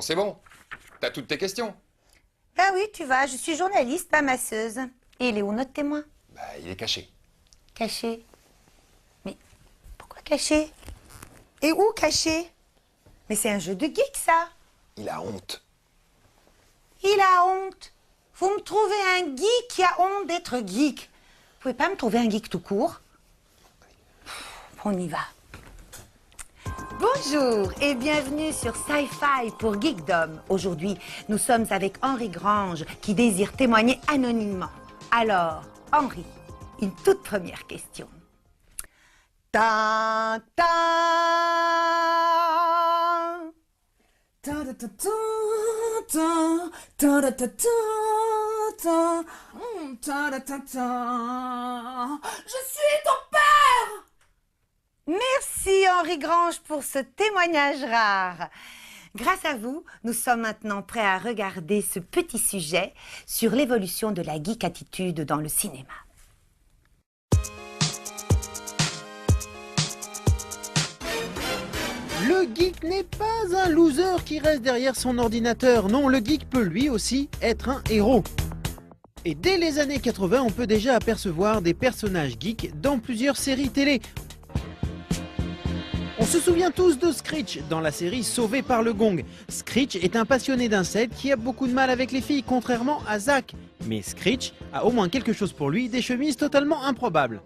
c'est bon. T'as toutes tes questions. Ben oui, tu vois, je suis journaliste, pas masseuse. Et il est où notre témoin? Bah, il est caché. Caché? Mais pourquoi caché? Et où caché? Mais c'est un jeu de geek, ça. Il a honte. Il a honte. Vous me trouvez un geek qui a honte d'être geek. Vous pouvez pas me trouver un geek tout court? On y va. Bonjour et bienvenue sur Sci-Fi pour Geekdom. Aujourd'hui, nous sommes avec Henri Grange qui désire témoigner anonymement. Alors, Henri, une toute première question. Ta ta ta ta ta ta ta ta ta ta ta ta. Je suis ton père. Merci Henri Grange pour ce témoignage rare. Grâce à vous, nous sommes maintenant prêts à regarder ce petit sujet sur l'évolution de la geek attitude dans le cinéma. Le geek n'est pas un loser qui reste derrière son ordinateur. Non, le geek peut lui aussi être un héros. Et dès les années 80, on peut déjà apercevoir des personnages geeks dans plusieurs séries télé. On se souvient tous de Screech dans la série Sauvé par le Gong. Screech est un passionné d'insectes qui a beaucoup de mal avec les filles, contrairement à Zack. Mais Screech a au moins quelque chose pour lui, des chemises totalement improbables.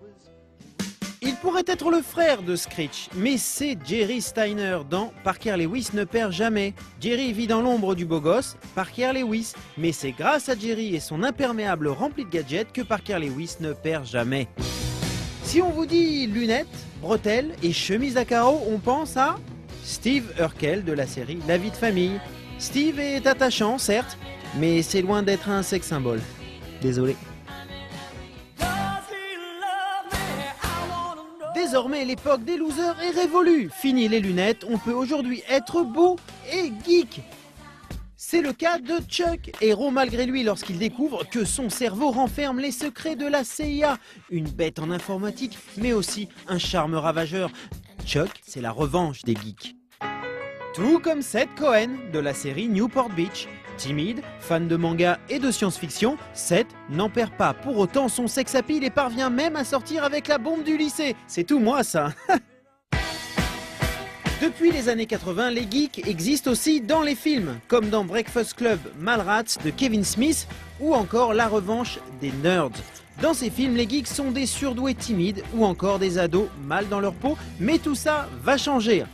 Il pourrait être le frère de Screech, mais c'est Jerry Steiner dans Parker Lewis ne perd jamais. Jerry vit dans l'ombre du beau gosse, Parker Lewis, mais c'est grâce à Jerry et son imperméable rempli de gadgets que Parker Lewis ne perd jamais. Si on vous dit lunettes, bretelles et chemise à carreaux, on pense à Steve Urkel de la série La vie de famille. Steve est attachant, certes, mais c'est loin d'être un sex symbole. Désolé. Désormais, l'époque des losers est révolue. Fini les lunettes, on peut aujourd'hui être beau et geek. C'est le cas de Chuck, héros malgré lui lorsqu'il découvre que son cerveau renferme les secrets de la CIA. Une bête en informatique, mais aussi un charme ravageur. Chuck, c'est la revanche des geeks. Tout comme Seth Cohen de la série Newport Beach. Timide, fan de manga et de science-fiction, Seth n'en perd pas pour autant son sex-appeal et parvient même à sortir avec la bombe du lycée. C'est tout moi ça. Depuis les années 80, les geeks existent aussi dans les films, comme dans Breakfast Club, Mallrats de Kevin Smith ou encore La revanche des nerds. Dans ces films, les geeks sont des surdoués timides ou encore des ados mal dans leur peau, mais tout ça va changer.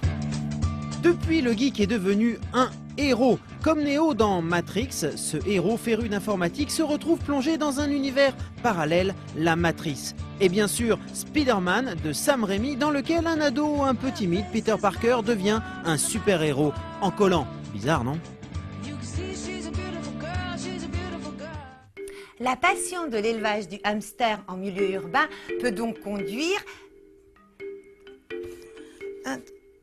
Depuis, le geek est devenu un héros. Comme Neo dans Matrix, ce héros féru d'informatique se retrouve plongé dans un univers parallèle, la Matrice. Et bien sûr, Spider-Man de Sam Raimi, dans lequel un ado un peu timide, Peter Parker, devient un super-héros en collant. Bizarre, non? La passion de l'élevage du hamster en milieu urbain peut donc conduire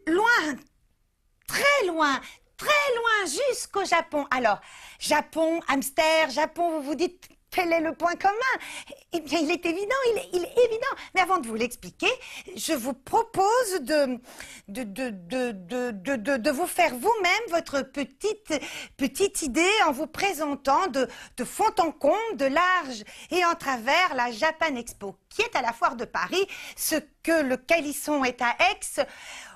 loin, très loin, jusqu'au Japon. Alors, Japon, hamster, Japon, vous vous dites, quel est le point commun? Eh bien, il est évident, il est évident. Mais avant de vous l'expliquer, je vous propose de vous faire vous-même votre petite idée en vous présentant de fond en comble, de large et en travers la Japan Expo, qui est à la foire de Paris, ce que le Calisson est à Aix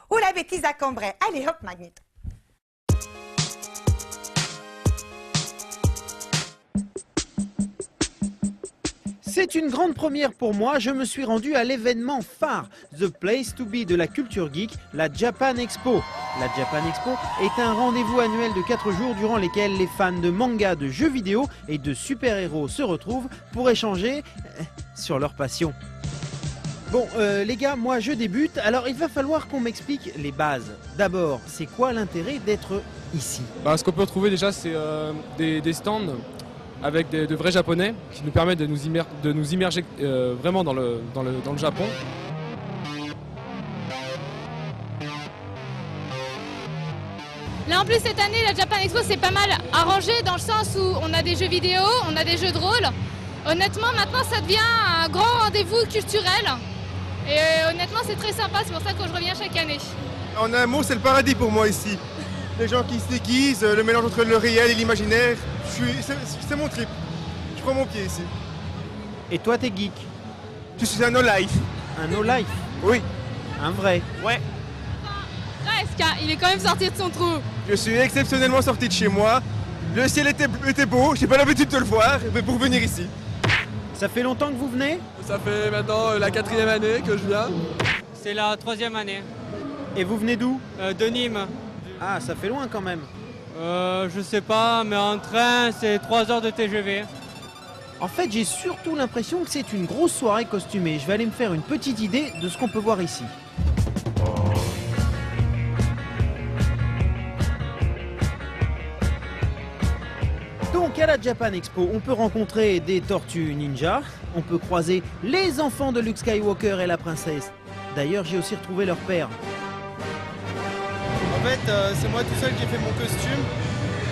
ou la bêtise à Cambrai. Allez hop, Magnéto. C'est une grande première pour moi, je me suis rendu à l'événement phare, The Place to Be de la culture geek, la Japan Expo. La Japan Expo est un rendez-vous annuel de 4 jours durant lesquels les fans de manga, de jeux vidéo et de super-héros se retrouvent pour échanger sur leur passion. Bon, les gars, moi je débute, alors il va falloir qu'on m'explique les bases. D'abord, c'est quoi l'intérêt d'être ici? Ce qu'on peut retrouver déjà, c'est des stands avec de vrais japonais qui nous permettent de nous immerger vraiment dans le Japon. Là en plus cette année la Japan Expo c'est pas mal arrangé dans le sens où on a des jeux vidéo, on a des jeux de rôle. Honnêtement maintenant ça devient un grand rendez-vous culturel et honnêtement c'est très sympa, c'est pour ça que je reviens chaque année. En un mot c'est le paradis pour moi ici. les gens qui se déguisent, le mélange entre le réel et l'imaginaire. C'est mon trip. Je prends mon pied ici. Et toi, t'es geek? Je suis un no-life. Un no-life? Oui. Un vrai? Ouais. Presque, hein, il est quand même sorti de son trou. Je suis exceptionnellement sorti de chez moi. Le ciel était beau, j'ai pas l'habitude de le voir, mais pour venir ici. Ça fait longtemps que vous venez? Ça fait maintenant la 4e année que je viens. C'est la 3e année. Et vous venez d'où? De Nîmes. Ah, ça fait loin quand même. Je sais pas, mais en train, c'est 3 heures de TGV. En fait, j'ai surtout l'impression que c'est une grosse soirée costumée. Je vais aller me faire une petite idée de ce qu'on peut voir ici. Donc à la Japan Expo, on peut rencontrer des tortues ninja, on peut croiser les enfants de Luke Skywalker et la princesse. D'ailleurs, j'ai aussi retrouvé leur père. En fait, c'est moi tout seul qui ai fait mon costume.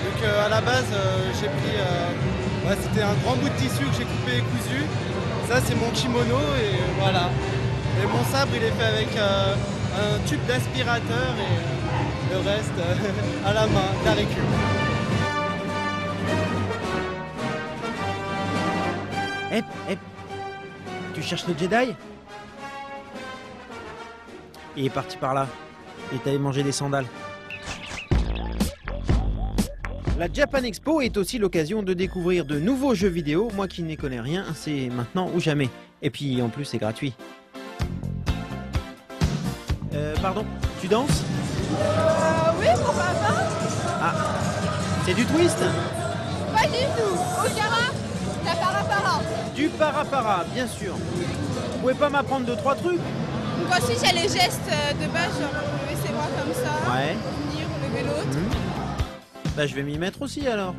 Donc à la base, j'ai pris... c'était un grand bout de tissu que j'ai coupé et cousu. Ça, c'est mon kimono et voilà. Et mon sabre, il est fait avec un tube d'aspirateur et le reste à la main, de la récup. Hep, tu cherches le Jedi? Il est parti par là. Il est allé manger des sandales. La Japan Expo est aussi l'occasion de découvrir de nouveaux jeux vidéo. Moi qui n'y connais rien, c'est maintenant ou jamais. Et puis en plus c'est gratuit. Pardon, tu danses? Oui, pourquoi pas? Ah, c'est du twist? Pas du tout. Au Gara, la para-para. Du para-para, bien sûr. Vous pouvez pas m'apprendre 2-3 trucs? Donc ensuite, il y a les gestes de base, genre lever ses bras comme ça, Ouais. tenir ou lever l'autre. Bah je vais m'y mettre aussi alors.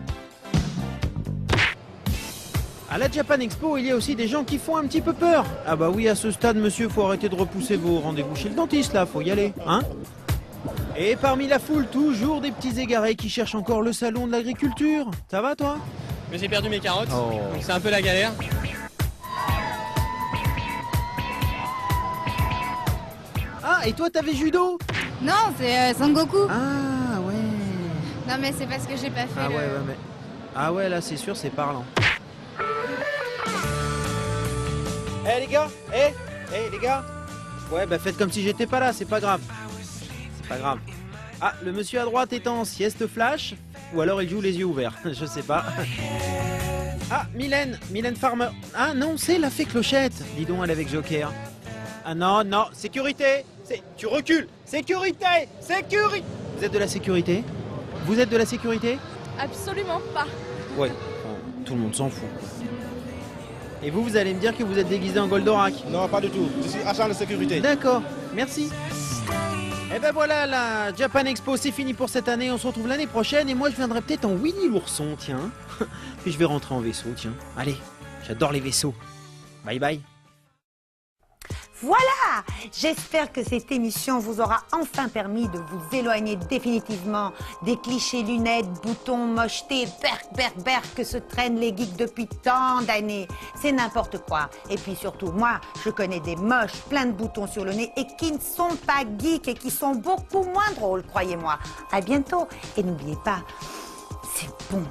À la Japan Expo, il y a aussi des gens qui font un petit peu peur. Ah bah oui, à ce stade, monsieur, faut arrêter de repousser vos rendez-vous chez le dentiste, là, faut y aller, hein? Et parmi la foule, toujours des petits égarés qui cherchent encore le salon de l'agriculture. Ça va, toi? Mais j'ai perdu mes carottes, Oh. donc c'est un peu la galère. Ah, et toi, t'avais judo? Non, c'est Sangoku. Ah, ouais. Non, mais c'est parce que j'ai pas fait Ah ouais, mais... Ah ouais, là, c'est sûr, c'est parlant. Eh les gars, les gars. Ouais, bah faites comme si j'étais pas là, c'est pas grave. C'est pas grave. Ah, le monsieur à droite est en sieste flash, ou alors il joue les yeux ouverts, je sais pas. Ah, Mylène Farmer. Ah non, c'est la fée Clochette. Dis donc, elle est avec Joker. Ah non, sécurité. Tu recules. Sécurité. Vous êtes de la sécurité? Vous êtes de la sécurité? Absolument pas. Ouais, tout le monde s'en fout. Et vous allez me dire que vous êtes déguisé en Goldorak? Non, pas du tout. Je suis agent de sécurité. D'accord, merci. Et ben voilà, la Japan Expo, c'est fini pour cette année. On se retrouve l'année prochaine et moi je viendrai peut-être en Winnie l'ourson, tiens. Puis je vais rentrer en vaisseau, tiens. Allez, j'adore les vaisseaux. Bye bye. Voilà! J'espère que cette émission vous aura enfin permis de vous éloigner définitivement des clichés lunettes, boutons, mochetés, berk que se traînent les geeks depuis tant d'années. C'est n'importe quoi. Et puis surtout, moi, je connais des moches, plein de boutons sur le nez et qui ne sont pas geeks et qui sont beaucoup moins drôles, croyez-moi. À bientôt. Et n'oubliez pas, c'est bon